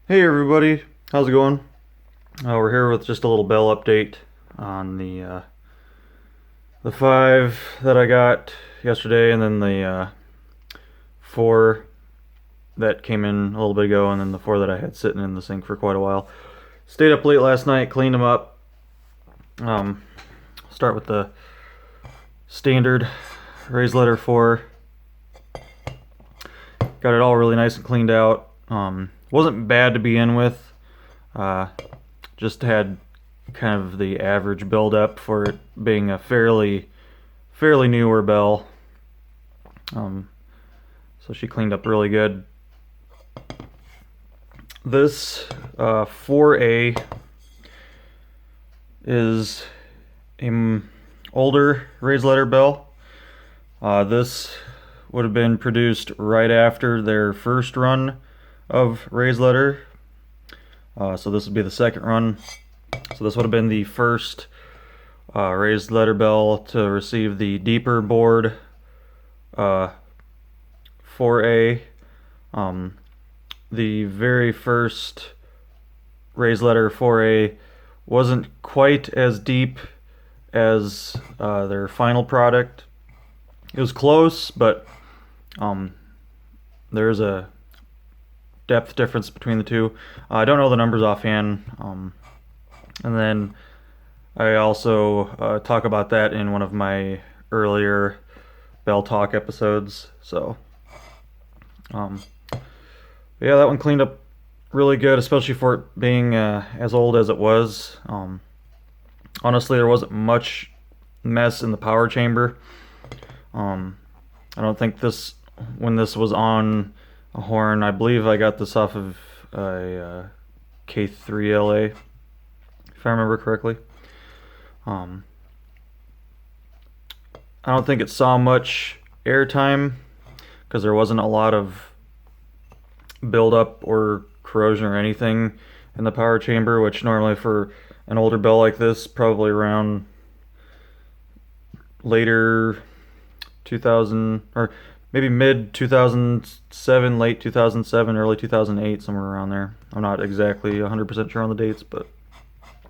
Hey everybody, how's it going? We're here with just a little bell update on the five that I got yesterday, and then the four that came in a little bit ago, and then the four that I had sitting in the sink for quite a while. Stayed up late last night, cleaned them up. Um, Start with the standard raised letter 4. Got it all really nice and cleaned out. Wasn't bad to begin with. Uh, just had kind of the average build up for it being a fairly newer bell. So she cleaned up really good. This 4A is an older raised letter bell. This would have been produced right after their first run of raised letter. So this would be the second run. So this would have been the first raised letter bell to receive the deeper board 4A. The very first raised letter 4A wasn't quite as deep as their final product. It was close, but there's a depth difference between the two. I don't know the numbers offhand. And then I also talk about that in one of my earlier Bell Talk episodes. So, yeah, that one cleaned up really good, especially for it being as old as it was. Honestly, there wasn't much mess in the power chamber. I don't think when this was on a horn, I believe I got this off of a K3LA, if I remember correctly. I don't think it saw much airtime because there wasn't a lot of buildup or corrosion or anything in the power chamber, which normally for an older bell like this, probably around later 2000 or maybe mid 2007, late 2007, early 2008, somewhere around there. I'm not exactly 100% sure on the dates, but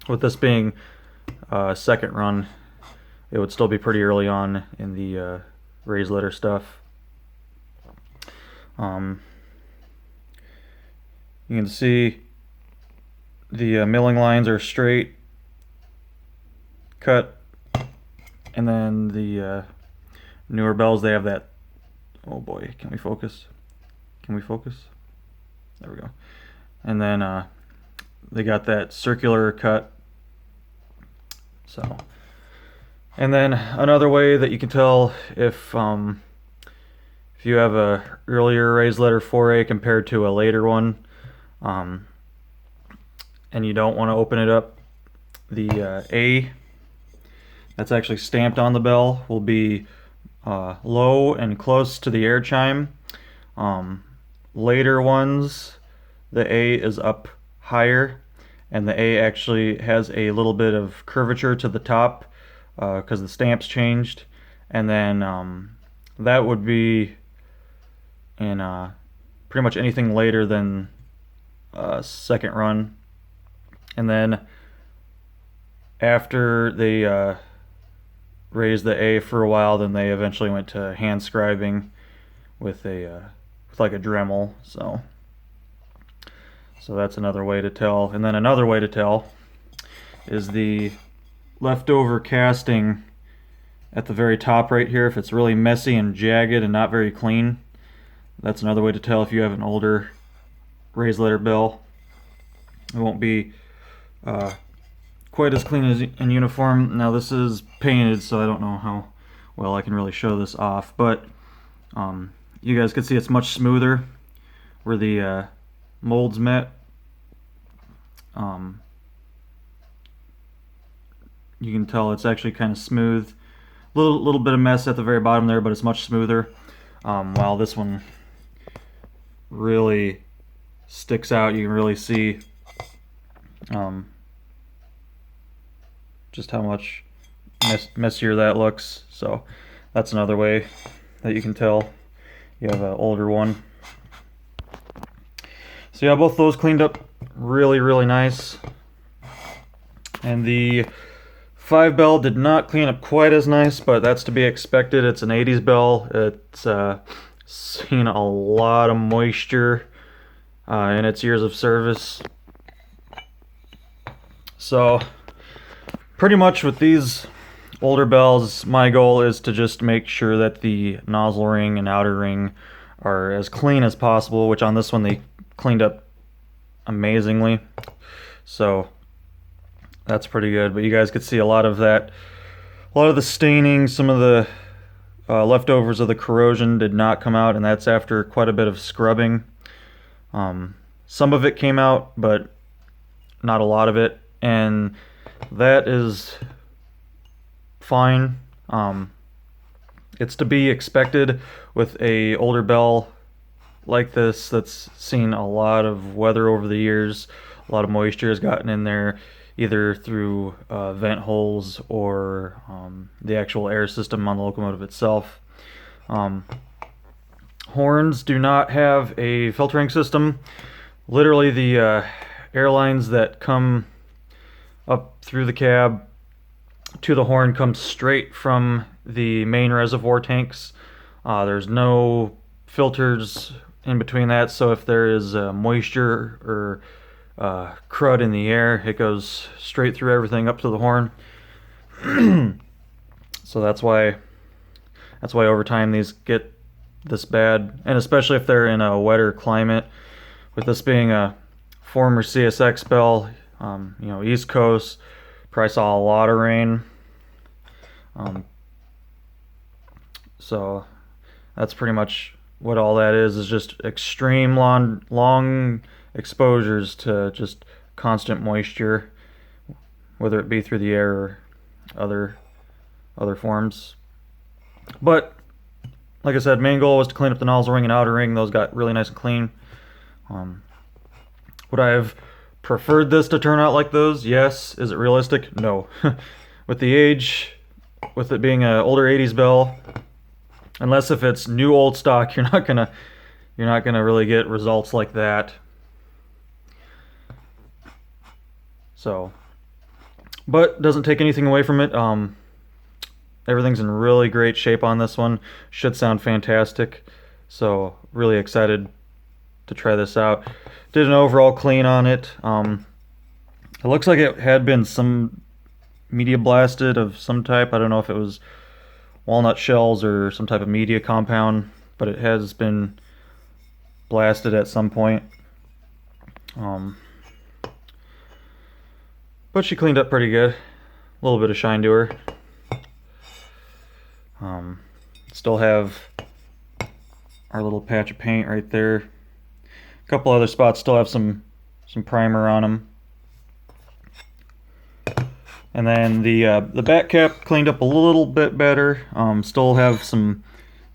with this being second run, it would still be pretty early on in the raised letter stuff. You can see the milling lines are straight cut, and then the newer bells, they have that. Oh boy, can we focus? Can we focus? There we go. And then they got that circular cut. So, and then another way that you can tell if you have a earlier raised letter 4A compared to a later one, and you don't want to open it up, the A that's actually stamped on the bell will be low and close to the air chime. Later ones, the A is up higher, and the A actually has a little bit of curvature to the top because the stamp's changed. And then that would be in pretty much anything later than second run. And then after they raised the A for a while, then they eventually went to hand scribing with like a Dremel. So that's another way to tell. And then another way to tell is the leftover casting at the very top right here. If it's really messy and jagged and not very clean, that's another way to tell if you have an older raised letter bell. It won't be quite as clean as and uniform. Now this is painted, so I don't know how well I can really show this off, but you guys can see it's much smoother where the molds met. You can tell it's actually kind of smooth. Little bit of mess at the very bottom there, but it's much smoother. While this one really sticks out, you can really see just how much messier that looks. So that's another way that you can tell you have an older one. So yeah, both those cleaned up really, really nice. And the 5 bell did not clean up quite as nice, but that's to be expected. It's an 80s bell. It's seen a lot of moisture in its years of service. So pretty much with these older bells, my goal is to just make sure that the nozzle ring and outer ring are as clean as possible, which on this one they cleaned up amazingly. So that's pretty good, but you guys could see a lot of that, a lot of the staining, some of the leftovers of the corrosion did not come out, and that's after quite a bit of scrubbing. Some of it came out, but not a lot of it, and that is fine. It's to be expected with a older bell like this that's seen a lot of weather over the years. A lot of moisture has gotten in there, either through vent holes or the actual air system on the locomotive itself. Horns do not have a filtering system. Literally the air lines that come up through the cab to the horn come straight from the main reservoir tanks. There's no filters in between that, so if there is moisture or crud in the air, it goes straight through everything up to the horn. So that's why over time these get this bad, and especially if they're in a wetter climate. With this being a former CSX bell, you know, East Coast, probably saw a lot of rain. So that's pretty much what all that is just extreme long exposures to just constant moisture, whether it be through the air or other forms. But like I said, main goal was to clean up the nozzle ring and outer ring. Those got really nice and clean. Would I have preferred this to turn out like those? Yes. Is it realistic? No. With the age, with it being an older 80s bell, unless if it's new old stock, you're not gonna really get results like that. So, but doesn't take anything away from it. Everything's in really great shape on this one. Should sound fantastic. So really excited to try this out. Did an overall clean on it. It looks like it had been some media blasted of some type. I don't know if it was walnut shells or some type of media compound, but it has been blasted at some point. But she cleaned up pretty good. A little bit of shine to her. Still have our little patch of paint right there. A couple other spots still have some primer on them. And then the back cap cleaned up a little bit better. Still have some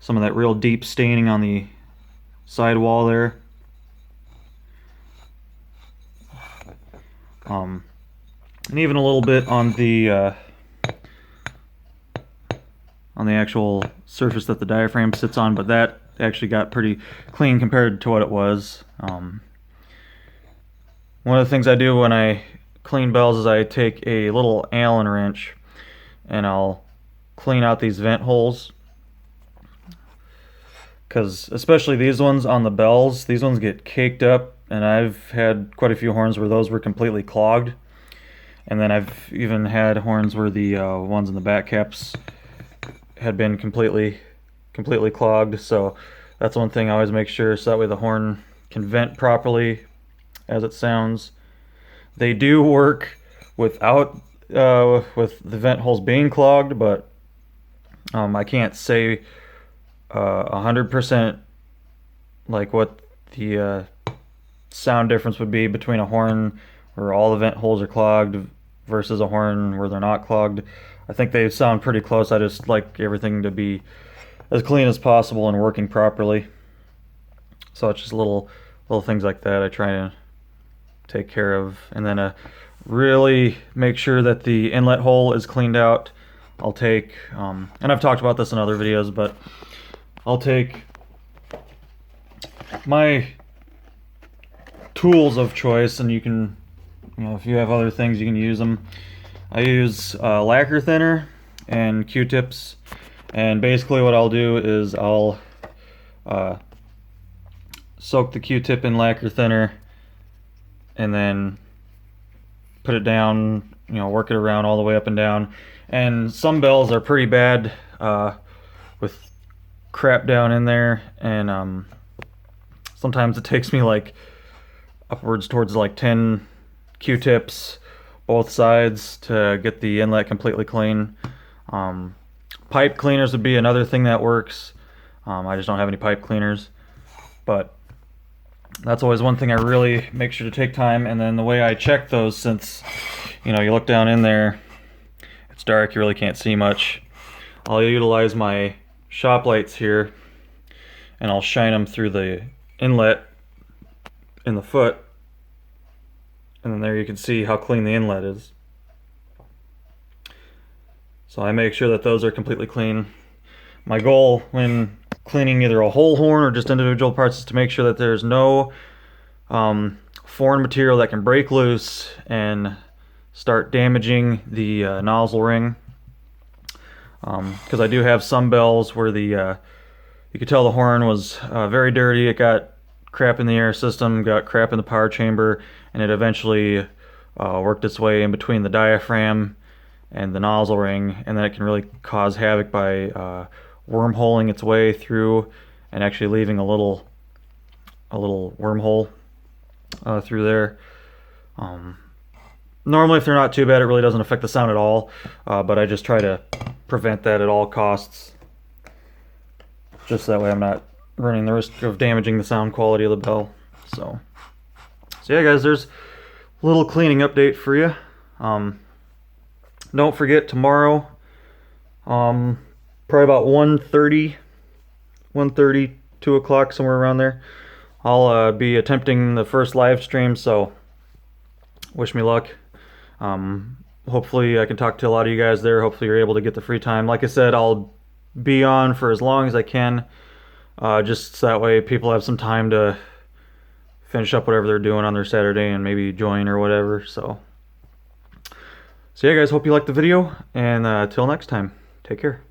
of that real deep staining on the sidewall there. And even a little bit on the actual surface that the diaphragm sits on, but that actually got pretty clean compared to what it was. One of the things I do when I clean bells is I take a little Allen wrench and I'll clean out these vent holes, because especially these ones on the bells, these ones get caked up, and I've had quite a few horns where those were completely clogged. And then I've even had horns where the ones in the back caps had been completely clogged. So that's one thing I always make sure, so that way the horn can vent properly as it sounds. They do work without with the vent holes being clogged, but I can't say 100% like what the sound difference would be between a horn where all the vent holes are clogged versus a horn where they're not clogged. I think they sound pretty close. I just like everything to be as clean as possible and working properly. So it's just little things like that I try to take care of. And then really make sure that the inlet hole is cleaned out. I'll take, and I've talked about this in other videos, but I'll take my tools of choice, and you can, if you have other things, you can use them. I use lacquer thinner and Q-tips, and basically what I'll do is I'll soak the Q-tip in lacquer thinner and then put it down, work it around all the way up and down. And some bells are pretty bad with crap down in there, and sometimes it takes me like upwards towards like 10 Q-tips both sides to get the inlet completely clean. Pipe cleaners would be another thing that works. I just don't have any pipe cleaners, but that's always one thing I really make sure to take time. And then the way I check those, since you look down in there, it's dark, you really can't see much, I'll utilize my shop lights here and I'll shine them through the inlet in the foot, and then there you can see how clean the inlet is. So I make sure that those are completely clean. My goal when cleaning either a whole horn or just individual parts is to make sure that there's no foreign material that can break loose and start damaging the nozzle ring. Because I do have some bells where you could tell the horn was very dirty. It got crap in the air system, got crap in the power chamber, and it eventually worked its way in between the diaphragm and the nozzle ring, and then it can really cause havoc by wormholing its way through and actually leaving a little wormhole through there. Normally, if they're not too bad, it really doesn't affect the sound at all, but I just try to prevent that at all costs, just that way I'm not running the risk of damaging the sound quality of the bell. So yeah, guys, there's a little cleaning update for you. Don't forget, tomorrow, probably about 1:30, 2 o'clock, somewhere around there, I'll be attempting the first live stream, so wish me luck. Hopefully I can talk to a lot of you guys there. Hopefully you're able to get the free time. Like I said, I'll be on for as long as I can, just so that way people have some time to finish up whatever they're doing on their Saturday and maybe join or whatever. So yeah, guys, hope you liked the video, and till next time, take care.